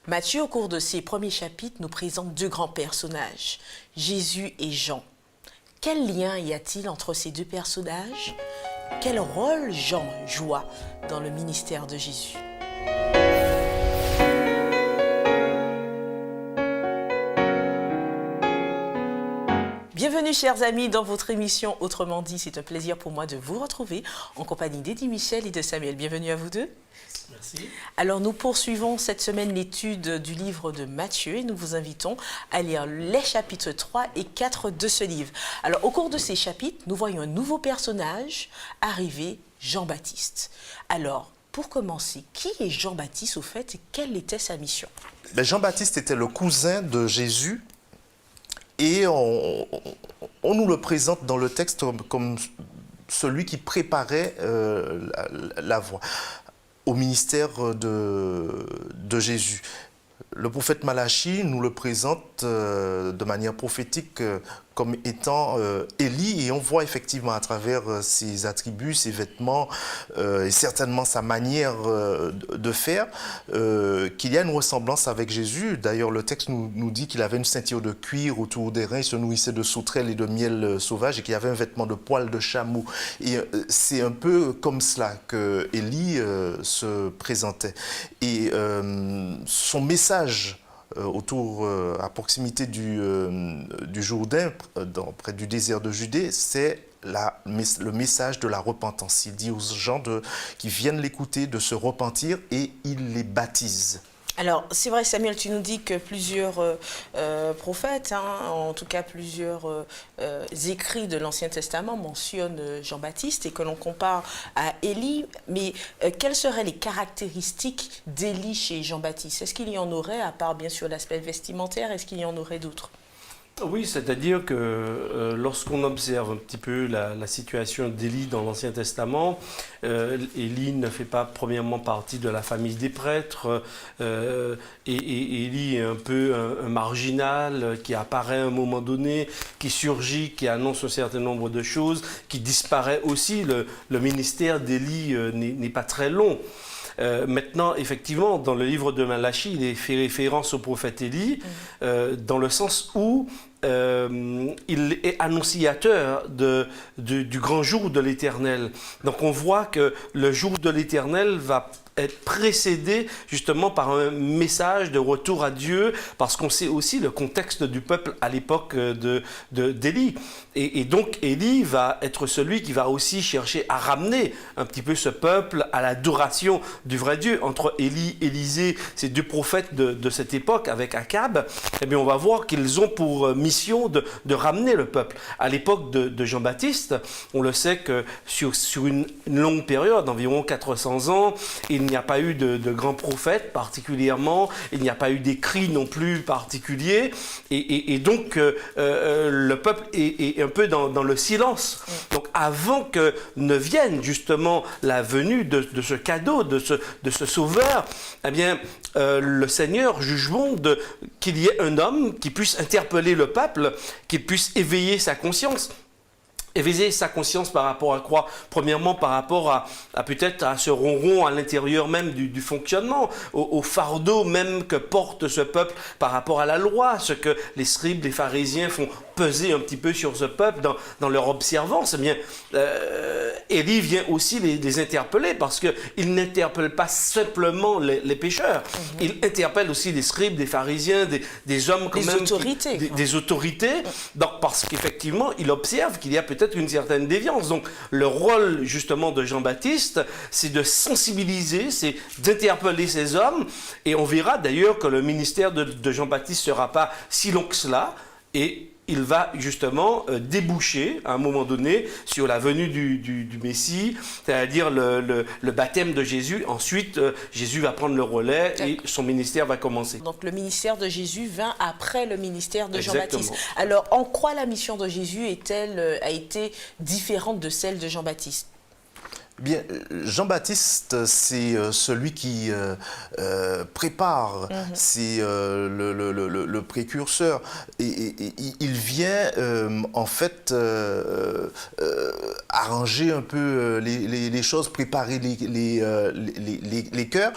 Matthieu, au cours de ses premiers chapitres, nous présente deux grands personnages, Jésus et Jean. Quel lien y a-t-il entre ces deux personnages? Quel rôle Jean joua dans le ministère de Jésus? Bienvenue chers amis dans votre émission Autrement dit, c'est un plaisir pour moi de vous retrouver en compagnie d'Eddie Michel et de Samuel. Bienvenue à vous deux. Merci. Alors nous poursuivons cette semaine l'étude du livre de Matthieu et nous vous invitons à lire les chapitres 3 et 4 de ce livre. Alors au cours de ces chapitres, nous voyons un nouveau personnage arriver, Jean-Baptiste. Alors, pour commencer, qui est Jean-Baptiste au fait et quelle était sa mission? Jean-Baptiste était le cousin de Jésus et on nous le présente dans le texte comme celui qui préparait la voie au ministère de Jésus. Le prophète Malachi nous le présente de manière prophétique comme étant Élie, et on voit effectivement à travers ses attributs, ses vêtements et certainement sa manière de faire qu'il y a une ressemblance avec Jésus. D'ailleurs, le texte nous dit qu'il avait une ceinture de cuir autour des reins, il se nourrissait de sauterelles et de miel sauvage et qu'il avait un vêtement de poil de chameau. Et c'est un peu comme cela que Élie se présentait. Et son message à proximité du Jourdain, près du désert de Judée, c'est le message de la repentance. Il dit aux gens qui viennent l'écouter de se repentir et il les baptise. Alors, c'est vrai, Samuel, tu nous dis que plusieurs prophètes, en tout cas plusieurs écrits de l'Ancien Testament mentionnent Jean-Baptiste et que l'on compare à Élie. Mais quelles seraient les caractéristiques d'Élie chez Jean-Baptiste? Est-ce qu'il y en aurait, à part bien sûr l'aspect vestimentaire, est-ce qu'il y en aurait d'autres? Oui, c'est-à-dire que lorsqu'on observe un petit peu la situation d'Élie dans l'Ancien Testament, Élie ne fait pas premièrement partie de la famille des prêtres, et Élie est un peu un marginal qui apparaît à un moment donné, qui surgit, qui annonce un certain nombre de choses, qui disparaît aussi. Le ministère d'Élie n'est pas très long. Maintenant, effectivement, dans le livre de Malachi, il est fait référence au prophète Élie, dans le sens où il est annonciateur du grand jour de l'Éternel. Donc on voit que le jour de l'Éternel va être précédé justement par un message de retour à Dieu, parce qu'on sait aussi le contexte du peuple à l'époque d'Élie. Et donc Élie va être celui qui va aussi chercher à ramener un petit peu ce peuple à l'adoration du vrai Dieu. Entre Élie et Élisée, ces deux prophètes de cette époque avec Akab, eh bien on va voir qu'ils ont pour mission de ramener le peuple. À l'époque de Jean-Baptiste, on le sait que sur une longue période, environ 400 ans, il n'y a pas eu de grands prophètes particulièrement, il n'y a pas eu d'écrits non plus particuliers, et donc le peuple est un peu dans le silence. Donc avant que ne vienne justement la venue de ce cadeau, de ce sauveur, eh bien le Seigneur juge bon qu'il y ait un homme qui puisse interpeller le peuple, qu'il puisse éveiller sa conscience. Éveiller sa conscience par rapport à quoi? Premièrement, par rapport à peut-être à ce ronron à l'intérieur même du fonctionnement, au fardeau même que porte ce peuple par rapport à la loi, ce que les scribes, les pharisiens font peser un petit peu sur ce peuple dans leur observance. Eh bien, Élie vient aussi les interpeller, parce qu'il n'interpelle pas simplement les pécheurs, il interpelle aussi les scribes, des pharisiens, des hommes quand même... Autorités. Des autorités, donc parce qu'effectivement, il observe qu'il y a peut-être une certaine déviance. Donc, le rôle justement de Jean-Baptiste, c'est de sensibiliser, c'est d'interpeller ces hommes, et on verra d'ailleurs que le ministère de Jean-Baptiste ne sera pas si long que cela, et il va justement déboucher à un moment donné sur la venue du Messie, c'est-à-dire le baptême de Jésus. Ensuite, Jésus va prendre le relais et son ministère va commencer. Donc le ministère de Jésus vint après le ministère de Exactement. Jean-Baptiste. Alors en quoi la mission de Jésus a été différente de celle de Jean-Baptiste? Bien, Jean-Baptiste, c'est celui qui prépare, c'est le précurseur. Et il vient en fait arranger un peu les choses, préparer les cœurs.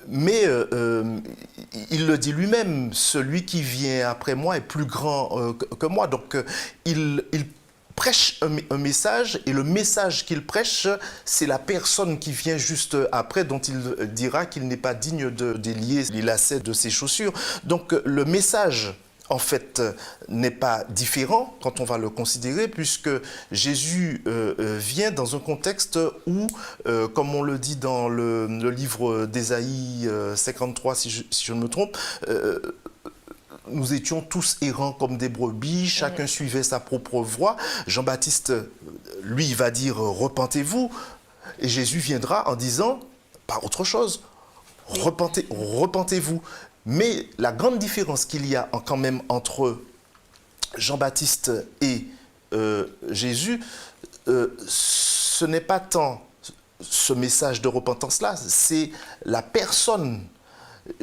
Mais il le dit lui-même, celui qui vient après moi est plus grand que moi. Donc il prêche un message, et le message qu'il prêche, c'est la personne qui vient juste après, dont il dira qu'il n'est pas digne de délier les lacets de ses chaussures. Donc le message, en fait, n'est pas différent quand on va le considérer, puisque Jésus vient dans un contexte où, comme on le dit dans le livre d'Ésaïe 53, si je ne me trompe, nous étions tous errants comme des brebis, chacun suivait sa propre voie. Jean-Baptiste, lui, va dire « repentez-vous ». Et Jésus viendra en disant « pas autre chose, repentez-vous ». Mais la grande différence qu'il y a quand même entre Jean-Baptiste et Jésus, ce n'est pas tant ce message de repentance-là, c'est la personne.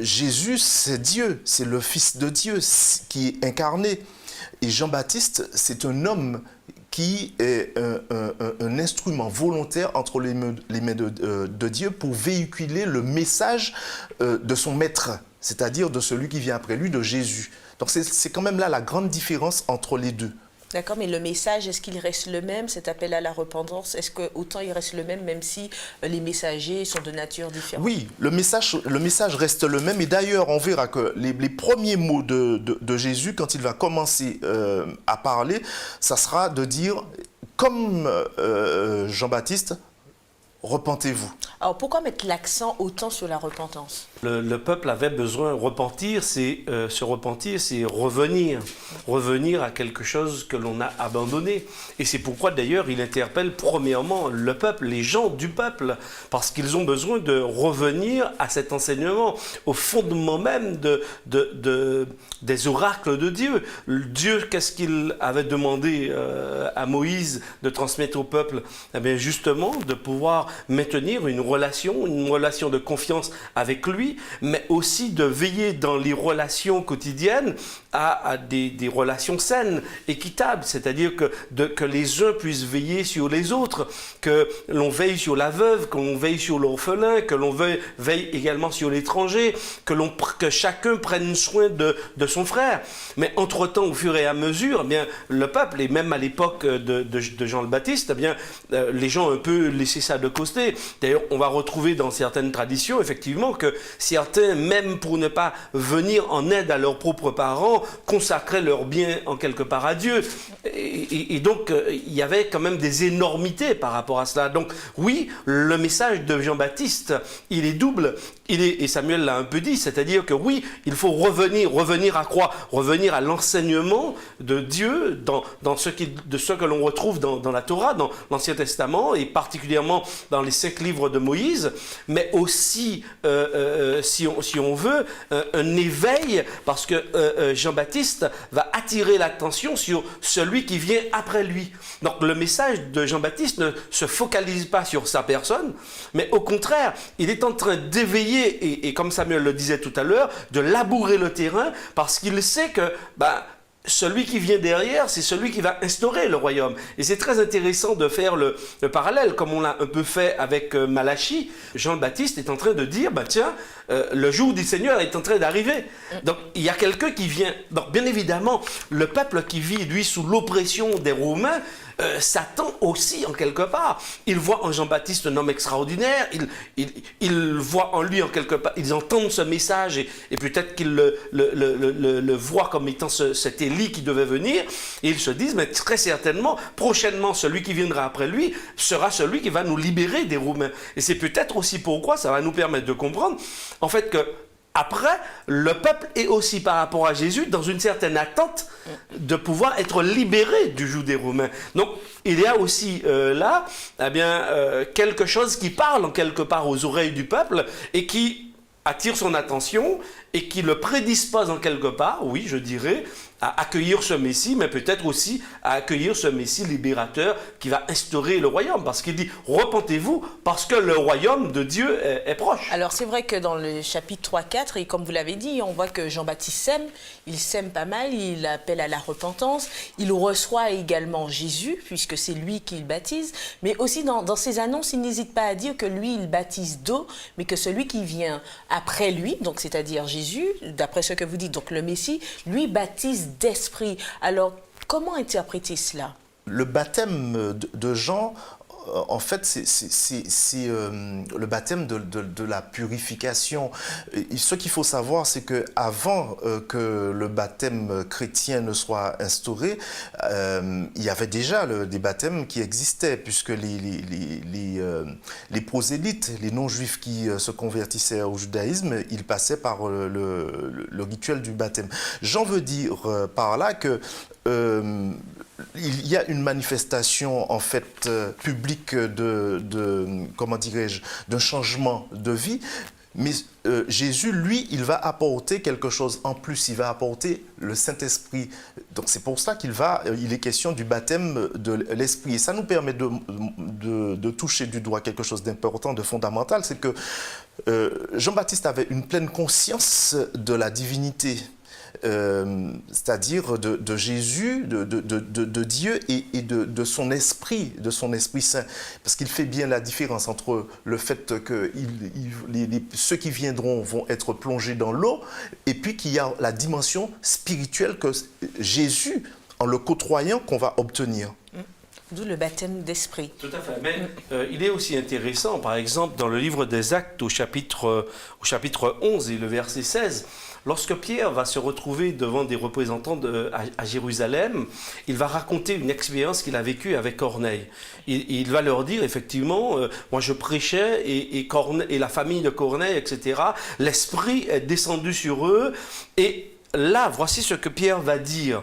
Jésus, c'est Dieu, c'est le Fils de Dieu qui est incarné. Et Jean-Baptiste, c'est un homme qui est un instrument volontaire entre les mains de Dieu pour véhiculer le message de son maître, c'est-à-dire de celui qui vient après lui, de Jésus. Donc c'est quand même là la grande différence entre les deux. D'accord, mais le message, est-ce qu'il reste le même, cet appel à la repentance? Est-ce qu'autant il reste le même si les messagers sont de nature différente? Oui, le message reste le même. Et d'ailleurs, on verra que les premiers mots de Jésus, quand il va commencer à parler, ça sera de dire, comme Jean-Baptiste, repentez-vous. Alors pourquoi mettre l'accent autant sur la repentance? Le peuple avait besoin de repentir, se repentir, c'est revenir à quelque chose que l'on a abandonné. Et c'est pourquoi d'ailleurs il interpelle premièrement le peuple, les gens du peuple, parce qu'ils ont besoin de revenir à cet enseignement, au fondement même des oracles de Dieu. Dieu, qu'est-ce qu'il avait demandé à Moïse de transmettre au peuple? Eh bien justement, de pouvoir maintenir une relation de confiance avec lui, mais aussi de veiller dans les relations quotidiennes à des relations saines, équitables, c'est-à-dire que les uns puissent veiller sur les autres, que l'on veille sur la veuve, que l'on veille sur l'orphelin, que l'on veille également sur l'étranger, que chacun prenne soin de son frère. Mais entre-temps, au fur et à mesure, eh bien, le peuple, et même à l'époque de Jean le Baptiste, eh bien, les gens ont un peu laissé ça de côté. D'ailleurs, on va retrouver dans certaines traditions, effectivement, que certains, même pour ne pas venir en aide à leurs propres parents, consacraient leurs biens en quelque part à Dieu. Et donc, il y avait quand même des énormités par rapport à cela. Donc, oui, le message de Jean-Baptiste, il est double. Et Samuel l'a un peu dit, c'est-à-dire que oui, il faut revenir à quoi? Revenir à l'enseignement de Dieu de ce que l'on retrouve dans la Torah, dans l'Ancien Testament, et particulièrement dans les 5 livres de Moïse, mais aussi, si on veut, un éveil, parce que Jean-Baptiste va attirer l'attention sur celui qui vient après lui. Donc le message de Jean-Baptiste ne se focalise pas sur sa personne, mais au contraire, il est en train d'éveiller, et comme Samuel le disait tout à l'heure, de labourer le terrain, parce qu'il sait que celui qui vient derrière, c'est celui qui va instaurer le royaume. Et c'est très intéressant de faire le parallèle, comme on l'a un peu fait avec Malachie. Jean-Baptiste est en train de dire, tiens, le jour du Seigneur est en train d'arriver. Donc, il y a quelqu'un qui vient. Donc, bien évidemment, le peuple qui vit, lui, sous l'oppression des Romains, s'attend aussi en quelque part. Il voit en Jean-Baptiste un homme extraordinaire, il voit en lui en quelque part, ils entendent ce message et peut-être qu'ils le voient comme étant cet Élie qui devait venir, et ils se disent, mais très certainement, prochainement, celui qui viendra après lui sera celui qui va nous libérer des Romains. Et c'est peut-être aussi pourquoi ça va nous permettre de comprendre, en fait, que après, le peuple est aussi par rapport à Jésus dans une certaine attente de pouvoir être libéré du joug des Romains. Donc, il y a aussi là, quelque chose qui parle en quelque part aux oreilles du peuple et qui attire son attention et qui le prédispose en quelque part, oui, je dirais, à accueillir ce Messie, mais peut-être aussi à accueillir ce Messie libérateur qui va instaurer le royaume. Parce qu'il dit, repentez-vous parce que le royaume de Dieu est proche. Alors c'est vrai que dans le chapitre 3-4, et comme vous l'avez dit, on voit que Jean-Baptiste sème, il sème pas mal, il appelle à la repentance, il reçoit également Jésus, puisque c'est lui qui le baptise, mais aussi dans ses annonces, il n'hésite pas à dire que lui, il baptise d'eau, mais que celui qui vient après lui, donc c'est-à-dire Jésus, d'après ce que vous dites, donc le Messie, lui baptise d'esprit. Alors, comment interpréter cela? Le baptême de Jean, en fait, c'est le baptême de la purification. Et ce qu'il faut savoir, c'est qu'avant que le baptême chrétien ne soit instauré, il y avait déjà des baptêmes qui existaient, puisque les prosélytes, les non-juifs qui se convertissaient au judaïsme, ils passaient par le rituel du baptême. Jean veut dire par là que il y a une manifestation en fait publique comment dirais-je, d'un changement de vie, mais Jésus, lui, il va apporter quelque chose en plus, il va apporter le Saint-Esprit. Donc c'est pour ça il est question du baptême de l'Esprit. Et ça nous permet de toucher du doigt quelque chose d'important, de fondamental, c'est que Jean-Baptiste avait une pleine conscience de la divinité. C'est-à-dire de Jésus, de Dieu et de son Esprit Saint. Parce qu'il fait bien la différence entre le fait que ceux qui viendront vont être plongés dans l'eau, et puis qu'il y a la dimension spirituelle que Jésus, en le côtoyant, qu'on va obtenir. D'où le baptême d'esprit. Tout à fait. Mais il est aussi intéressant, par exemple, dans le livre des Actes, au chapitre 11 et le verset 16, lorsque Pierre va se retrouver devant des représentants à Jérusalem, il va raconter une expérience qu'il a vécue avec Corneille. Il va leur dire, effectivement, moi je prêchais et la famille de Corneille, etc., l'Esprit est descendu sur eux. Et là, voici ce que Pierre va dire.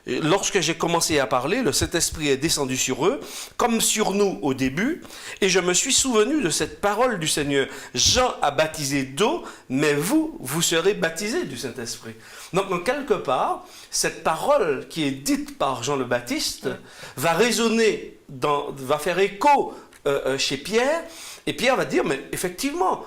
Lorsque j'ai commencé à parler, le Saint-Esprit est descendu sur eux, comme sur nous au début, et je me suis souvenu de cette parole du Seigneur. Jean a baptisé d'eau, mais vous serez baptisés du Saint-Esprit. Donc, quelque part, cette parole qui est dite par Jean le Baptiste va résonner, va faire écho chez Pierre, et Pierre va dire, mais effectivement,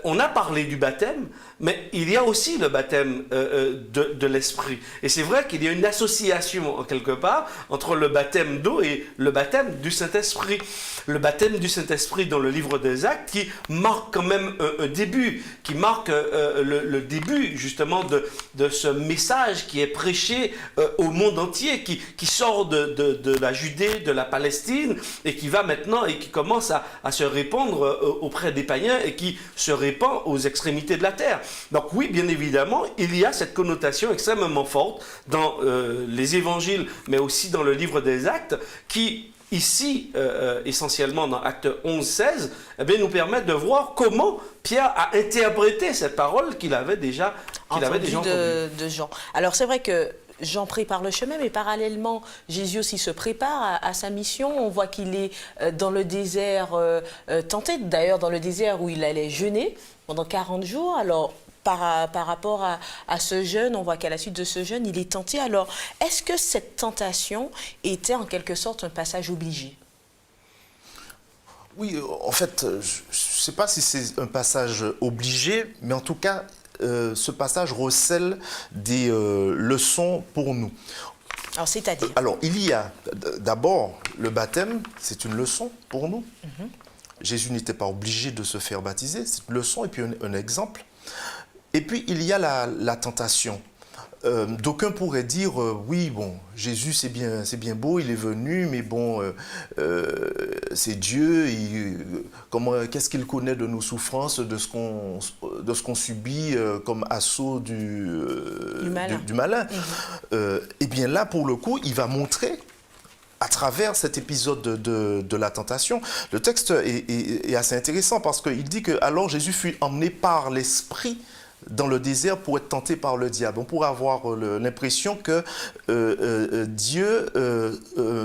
on a parlé du baptême, mais il y a aussi le baptême de l'Esprit. Et c'est vrai qu'il y a une association, en quelque part, entre le baptême d'eau et le baptême du Saint-Esprit. Le baptême du Saint-Esprit dans le livre des Actes, qui marque quand même un début, qui marque le début, justement, de ce message qui est prêché au monde entier, qui sort de la Judée, de la Palestine, et qui va maintenant, et qui commence à se répandre auprès des païens, et qui se répand aux extrémités de la terre. Donc oui, bien évidemment, il y a cette connotation extrêmement forte dans les évangiles, mais aussi dans le livre des Actes, qui, ici, essentiellement dans Actes 11-16, eh bien, nous permet de voir comment Pierre a interprété cette parole qu'il avait déjà entendue. De Jean. Alors c'est vrai que Jean prépare le chemin, mais parallèlement, Jésus aussi se prépare à sa mission. On voit qu'il est dans le désert, tenté d'ailleurs dans le désert où il allait jeûner pendant 40 jours. Alors, par rapport à ce jeûne, on voit qu'à la suite de ce jeûne, il est tenté. Alors, est-ce que cette tentation était en quelque sorte un passage obligé? Oui, en fait, je ne sais pas si c'est un passage obligé, mais en tout cas, ce passage recèle des leçons pour nous. Alors, c'est-à-dire? Alors, il y a d'abord le baptême, c'est une leçon pour nous. Jésus n'était pas obligé de se faire baptiser, c'est une leçon et puis un exemple. Et puis, il y a la tentation. D'aucuns pourraient dire, oui, bon, Jésus, c'est bien beau, il est venu, mais bon, c'est Dieu, qu'est-ce qu'il connaît de nos souffrances, de ce qu'on subit comme assaut du malin. Eh bien là, pour le coup, il va montrer, à travers cet épisode de la tentation, le texte est assez intéressant parce qu'il dit que alors Jésus fut emmené par l'Esprit dans le désert pour être tenté par le diable. On pourrait avoir l'impression que Dieu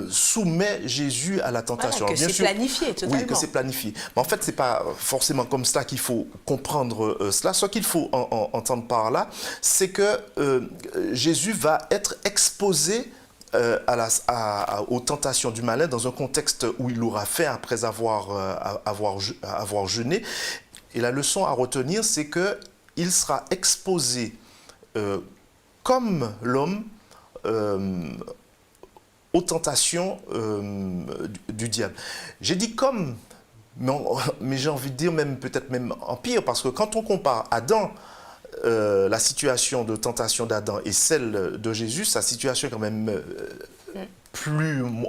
soumet Jésus à la tentation. Voilà, que c'est planifié totalement. Oui, que c'est planifié. Mais en fait, ce n'est pas forcément comme ça qu'il faut comprendre cela. Ce qu'il faut entendre par là, c'est que Jésus va être exposé aux tentations du malin dans un contexte où il aura faim après avoir jeûné. Et la leçon à retenir, c'est qu'il sera exposé comme l'homme aux tentations du diable. J'ai dit comme, mais j'ai envie de dire peut-être même en pire, parce que quand on compare Adam, la situation de tentation d'Adam et celle de Jésus, sa situation est quand même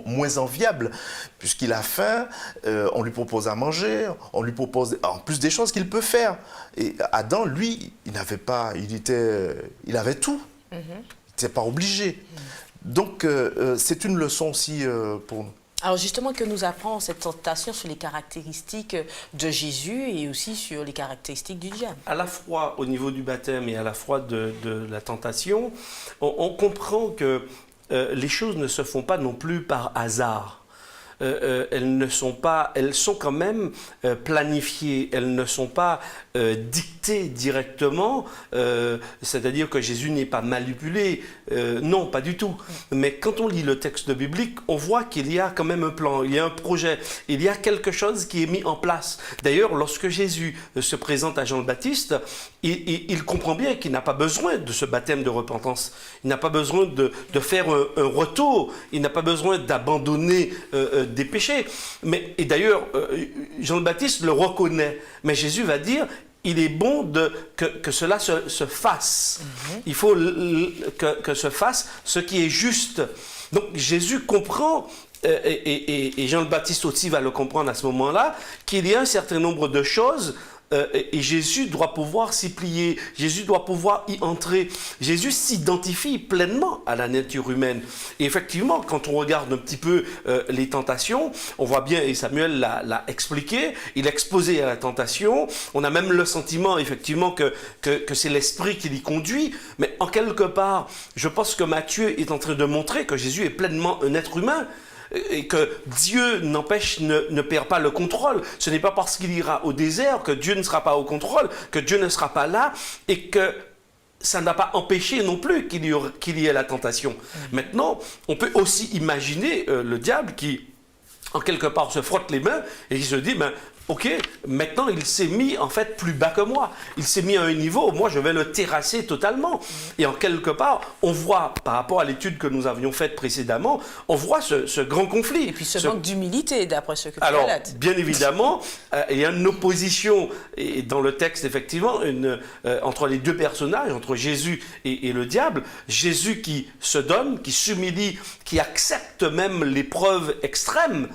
moins enviable, puisqu'il a faim, on lui propose à manger, on lui propose en plus des choses qu'il peut faire. Et Adam, lui, il avait tout. Il n'était pas obligé. Donc, c'est une leçon aussi pour nous. Alors justement, que nous apprend cette tentation sur les caractéristiques de Jésus et aussi sur les caractéristiques du diable? À la fois au niveau du baptême et à la fois de la tentation, on comprend que les choses ne se font pas non plus par hasard. Elles sont quand même planifiées, elles ne sont pas dictées directement, c'est-à-dire que Jésus n'est pas manipulé, non, pas du tout. Mais quand on lit le texte biblique, on voit qu'il y a quand même un plan, il y a un projet, il y a quelque chose qui est mis en place. D'ailleurs, lorsque Jésus se présente à Jean le Baptiste, il comprend bien qu'il n'a pas besoin de ce baptême de repentance, il n'a pas besoin de faire un retour, il n'a pas besoin d'abandonner des péchés. Et d'ailleurs, Jean le Baptiste le reconnaît. Mais Jésus va dire, il est bon que cela se fasse. Il faut que se fasse ce qui est juste. Donc Jésus comprend, et Jean le Baptiste aussi va le comprendre à ce moment-là, qu'il y a un certain nombre de choses et Jésus doit pouvoir s'y plier, Jésus doit pouvoir y entrer. Jésus s'identifie pleinement à la nature humaine. Et effectivement, quand on regarde un petit peu les tentations, on voit bien, et Samuel l'a expliqué, il est exposé à la tentation. On a même le sentiment, effectivement, que c'est l'esprit qui l'y conduit. Mais en quelque part, je pense que Matthieu est en train de montrer que Jésus est pleinement un être humain. Et que Dieu ne perd pas le contrôle. Ce n'est pas parce qu'il ira au désert que Dieu ne sera pas au contrôle, que Dieu ne sera pas là, et que ça n'a pas empêché non plus qu'il y ait la tentation. Maintenant, on peut aussi imaginer le diable qui, en quelque part, se frotte les mains et qui se dit, ok, maintenant il s'est mis en fait plus bas que moi. Il s'est mis à un niveau, moi je vais le terrasser totalement. Et en quelque part, on voit, par rapport à l'étude que nous avions faite précédemment, on voit ce grand conflit. Et puis ce manque d'humilité, d'après ce que tu Alors, relates. bien évidemment, il y a une opposition, et dans le texte, effectivement, entre les deux personnages, entre Jésus et le diable. Jésus qui se donne, qui s'humilie, qui accepte même l'épreuve extrême,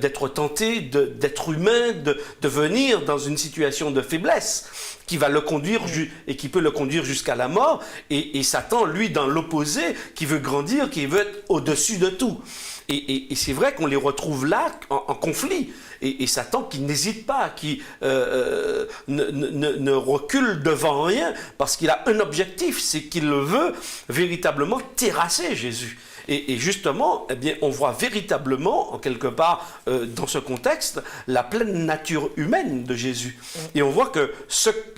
d'être tenté, d'être humain, de venir dans une situation de faiblesse qui va le conduire et qui peut le conduire jusqu'à la mort, et Satan, lui, dans l'opposé, qui veut grandir, qui veut être au-dessus de tout. Et c'est vrai qu'on les retrouve là, en conflit. Et Satan qui n'hésite pas, qui ne recule devant rien, parce qu'il a un objectif, c'est qu'il veut véritablement terrasser Jésus. Et justement, eh bien, on voit véritablement, en quelque part, dans ce contexte, la pleine nature humaine de Jésus. Et on voit que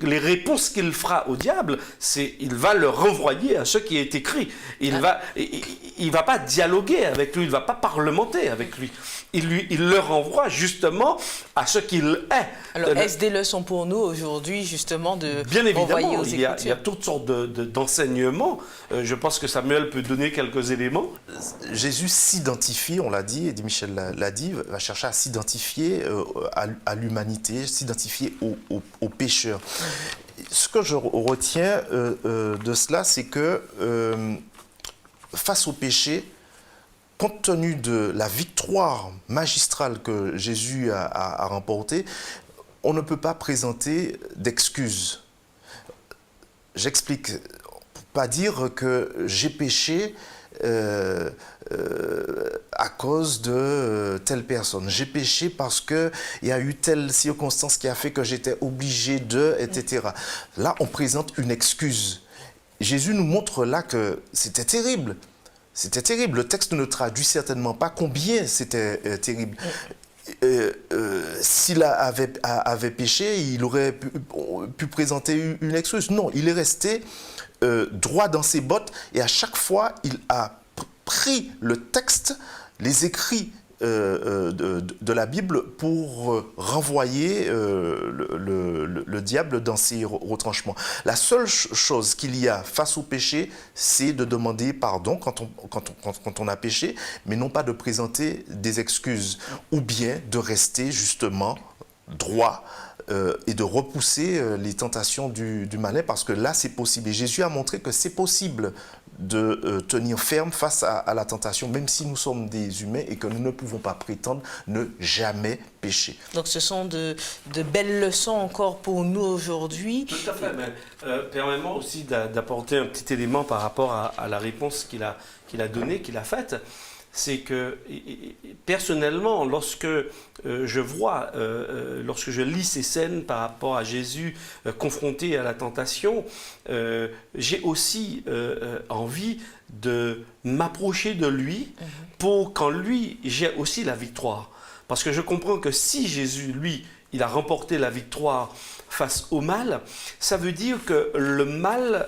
les réponses qu'il fera au diable, c'est il va le renvoyer à ce qui est écrit. Il va pas dialoguer avec lui, il va pas parlementer avec lui. Il le renvoie justement à ce qu'il est. Alors, est-ce des leçons pour nous aujourd'hui, justement, de bien renvoyer évidemment, aux Écritures? il y a toutes sortes d'enseignements. Je pense que Samuel peut donner quelques éléments. Jésus s'identifie, on l'a dit, Eddie Michel l'a dit, va chercher à s'identifier à l'humanité, s'identifier aux pécheurs. Ce que je retiens de cela, c'est que face au péché, compte tenu de la victoire magistrale que Jésus a remportée, on ne peut pas présenter d'excuses. J'explique. Pas dire que j'ai péché à cause de telle personne. J'ai péché parce qu'il y a eu telle circonstance qui a fait que j'étais obligé de, etc. Là, on présente une excuse. Jésus nous montre là que c'était terrible. C'était terrible. Le texte ne traduit certainement pas combien c'était terrible. S'il avait péché, il aurait pu présenter une excuse. Non, il est resté droit dans ses bottes et à chaque fois, il a pris le texte, les écrits de la Bible pour renvoyer le diable dans ses retranchements. La seule chose qu'il y a face au péché, c'est de demander pardon quand on a péché, mais non pas de présenter des excuses ou bien de rester justement droit et de repousser les tentations du malin parce que là c'est possible. Et Jésus a montré que c'est possible de tenir ferme face à la tentation, même si nous sommes des humains et que nous ne pouvons pas prétendre ne jamais pécher. Donc ce sont de belles leçons encore pour nous aujourd'hui. Tout à fait, mais permets-moi aussi d'apporter un petit élément par rapport à la réponse qu'il a donnée, qu'il a faite. C'est que personnellement, lorsque lorsque je lis ces scènes par rapport à Jésus confronté à la tentation, j'ai aussi envie de m'approcher de lui pour qu'en lui, j'ai aussi la victoire. Parce que je comprends que si Jésus, lui, il a remporté la victoire face au mal, ça veut dire que le mal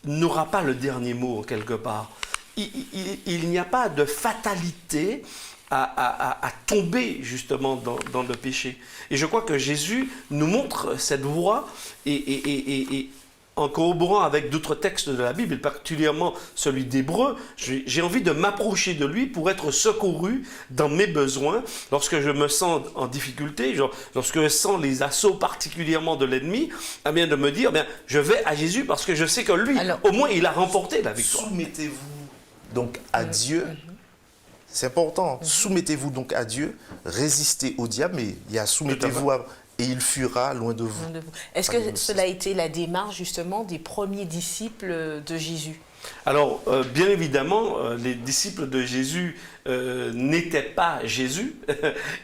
n'aura pas le dernier mot quelque part. Il n'y a pas de fatalité à tomber justement dans le péché. Et je crois que Jésus nous montre cette voie et en corroborant avec d'autres textes de la Bible, et particulièrement celui d'Hébreux, j'ai envie de m'approcher de lui pour être secouru dans mes besoins lorsque je me sens en difficulté, lorsque je sens les assauts particulièrement de l'ennemi, eh bien de me dire, je vais à Jésus parce que je sais que lui, au moins, il a remporté la victoire. Soumettez-vous donc à Dieu. C'est important. Soumettez-vous donc à Dieu, résistez au diable, mais il y a soumettez-vous et il fuira loin de vous. Est-ce que cela a été la démarche justement des premiers disciples de Jésus? Alors, bien évidemment, les disciples de Jésus n'étaient pas Jésus.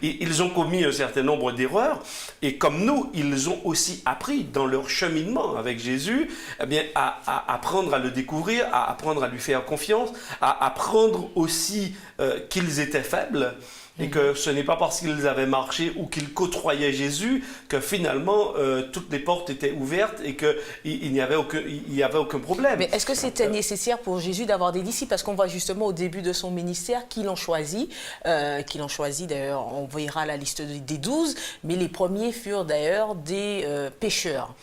Ils ont commis un certain nombre d'erreurs. Et comme nous, ils ont aussi appris dans leur cheminement avec Jésus à apprendre à le découvrir, à apprendre à lui faire confiance, à apprendre aussi qu'ils étaient faibles. Et que ce n'est pas parce qu'ils avaient marché ou qu'ils côtoyaient Jésus que finalement toutes les portes étaient ouvertes et qu'il n'y avait aucun problème. Mais est-ce que c'était nécessaire pour Jésus d'avoir des disciples? Parce qu'on voit justement au début de son ministère qu'ils l'ont choisi. D'ailleurs, on verra la liste des 12, mais les premiers furent d'ailleurs des pêcheurs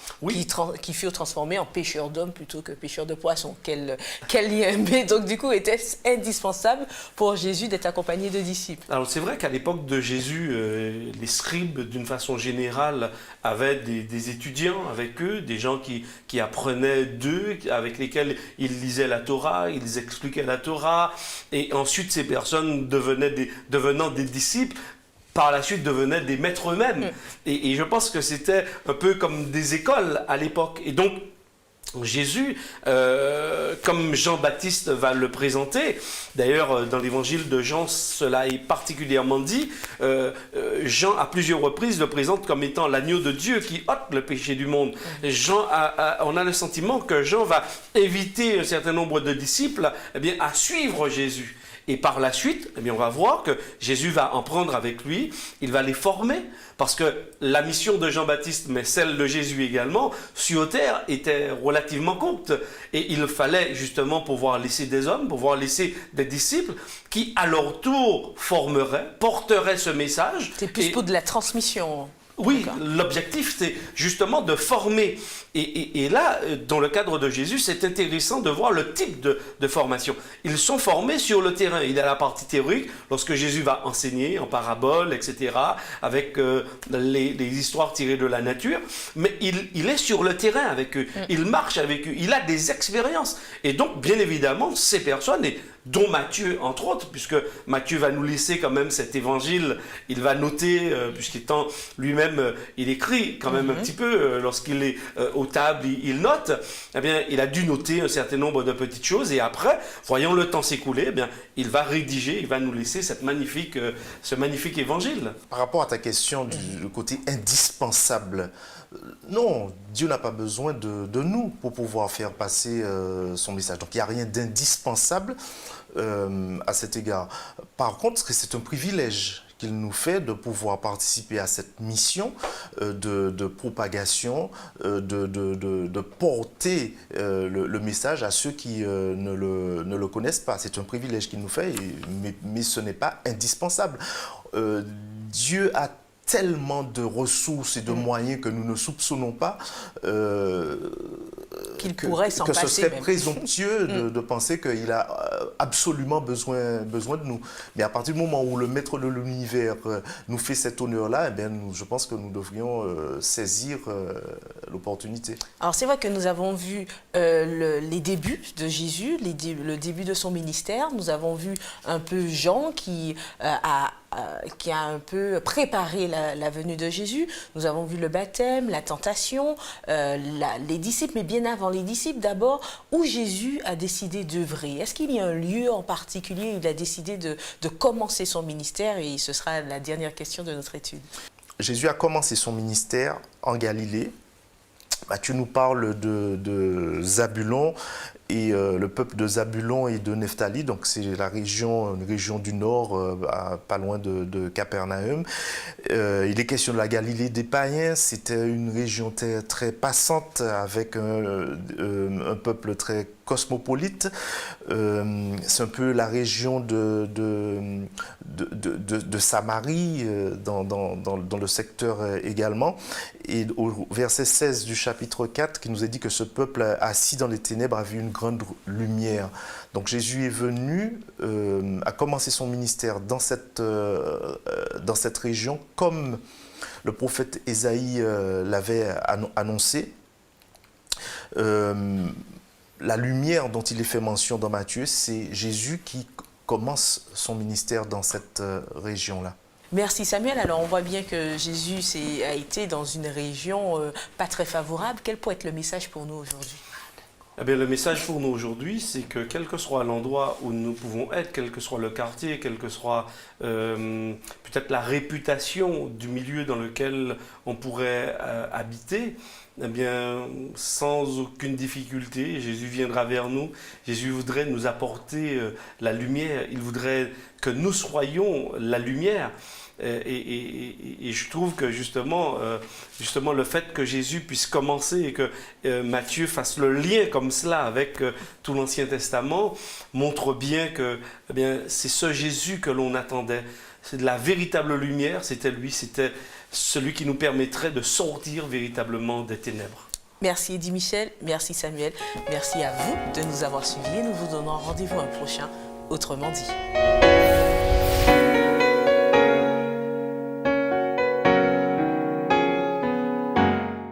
qui furent transformés en pêcheurs d'hommes plutôt que pêcheurs de poissons. Quel lien! Mais donc du coup, était-ce indispensable pour Jésus d'être accompagné de disciples? Alors c'est vrai qu'à l'époque de Jésus, les scribes, d'une façon générale, avaient des étudiants avec eux, des gens qui apprenaient d'eux, avec lesquels ils lisaient la Torah, ils expliquaient la Torah, et ensuite ces personnes devenant des disciples, par la suite devenaient des maîtres eux-mêmes. Et je pense que c'était un peu comme des écoles à l'époque. Et donc, Jésus, comme Jean-Baptiste va le présenter, d'ailleurs dans l'évangile de Jean, cela est particulièrement dit, Jean à plusieurs reprises le présente comme étant l'agneau de Dieu qui ôte le péché du monde. On a le sentiment que Jean va inviter un certain nombre de disciples à suivre Jésus. Et par la suite, on va voir que Jésus va en prendre avec lui, il va les former, parce que la mission de Jean-Baptiste, mais celle de Jésus également, sur terre, était relativement courte. Et il fallait justement pouvoir laisser des hommes, pouvoir laisser des disciples, qui à leur tour porteraient ce message. C'est plus pour de la transmission. Oui, l'objectif, c'est justement de former. Et là, dans le cadre de Jésus, c'est intéressant de voir le type de formation. Ils sont formés sur le terrain. Il y a la partie théorique, lorsque Jésus va enseigner en parabole, etc., avec les histoires tirées de la nature. Mais il est sur le terrain avec eux. Il marche avec eux. Il a des expériences. Et donc, bien évidemment, ces personnes, et dont Matthieu, entre autres, puisque Matthieu va nous laisser quand même cet évangile, il va noter, puisqu'étant lui-même, il écrit quand même un petit peu, lorsqu'il est aux tables, il note, eh bien, il a dû noter un certain nombre de petites choses, et après, voyant le temps s'écouler, eh bien, il va rédiger, il va nous laisser ce magnifique évangile. Par rapport à ta question du côté indispensable, non, Dieu n'a pas besoin de nous pour pouvoir faire passer son message. Donc il n'y a rien d'indispensable à cet égard. Par contre, c'est un privilège qu'il nous fait de pouvoir participer à cette mission de propagation, de porter le message à ceux qui ne le connaissent pas. C'est un privilège qu'il nous fait, mais ce n'est pas indispensable. Dieu a tellement de ressources et de moyens que nous ne soupçonnons pas qu'il pourrait s'en que passer. Ce serait même. présomptueux de penser qu'il a absolument besoin de nous. Mais à partir du moment où le maître de l'univers nous fait cet honneur-là, eh bien, je pense que nous devrions saisir l'opportunité. Alors c'est vrai que nous avons vu les débuts de Jésus, le début de son ministère. Nous avons vu un peu Jean qui a un peu préparé la venue de Jésus. Nous avons vu le baptême, la tentation, les disciples, mais bien avant les disciples, d'abord, où Jésus a décidé d'œuvrer. Est-ce qu'il y a un lieu en particulier où il a décidé de commencer son ministère? Et ce sera la dernière question de notre étude. Jésus a commencé son ministère en Galilée. Matthieu nous parle de Zabulon et le peuple de Zabulon et de Nephtali, donc c'est une région du nord, pas loin de Capernaum. Il est question de la Galilée des païens, c'était une région très passante avec un peuple très cosmopolite. C'est un peu la région de Samarie, dans le secteur également. Et au verset 16 du chapitre 4, qui nous est dit que ce peuple assis dans les ténèbres a vu une grande lumière. Donc Jésus est venu, a commencé son ministère dans cette région, comme le prophète Ésaïe l'avait annoncé. La lumière dont il est fait mention dans Matthieu, c'est Jésus qui commence son ministère dans cette région-là. Merci Samuel. Alors on voit bien que Jésus a été dans une région pas très favorable. Quel peut être le message pour nous aujourd'hui? Eh bien, le message pour nous aujourd'hui, c'est que quel que soit l'endroit où nous pouvons être, quel que soit le quartier, quelle que soit peut-être la réputation du milieu dans lequel on pourrait habiter, eh bien, sans aucune difficulté, Jésus viendra vers nous. Jésus voudrait nous apporter la lumière. Il voudrait que nous soyons la lumière. Et je trouve que justement le fait que Jésus puisse commencer et que Matthieu fasse le lien comme cela avec tout l'Ancien Testament montre bien que c'est ce Jésus que l'on attendait. C'est de la véritable lumière, c'était lui, c'était celui qui nous permettrait de sortir véritablement des ténèbres. Merci Eddy Michel, merci Samuel, merci à vous de nous avoir suivis et nous vous donnons rendez-vous un prochain, autrement dit.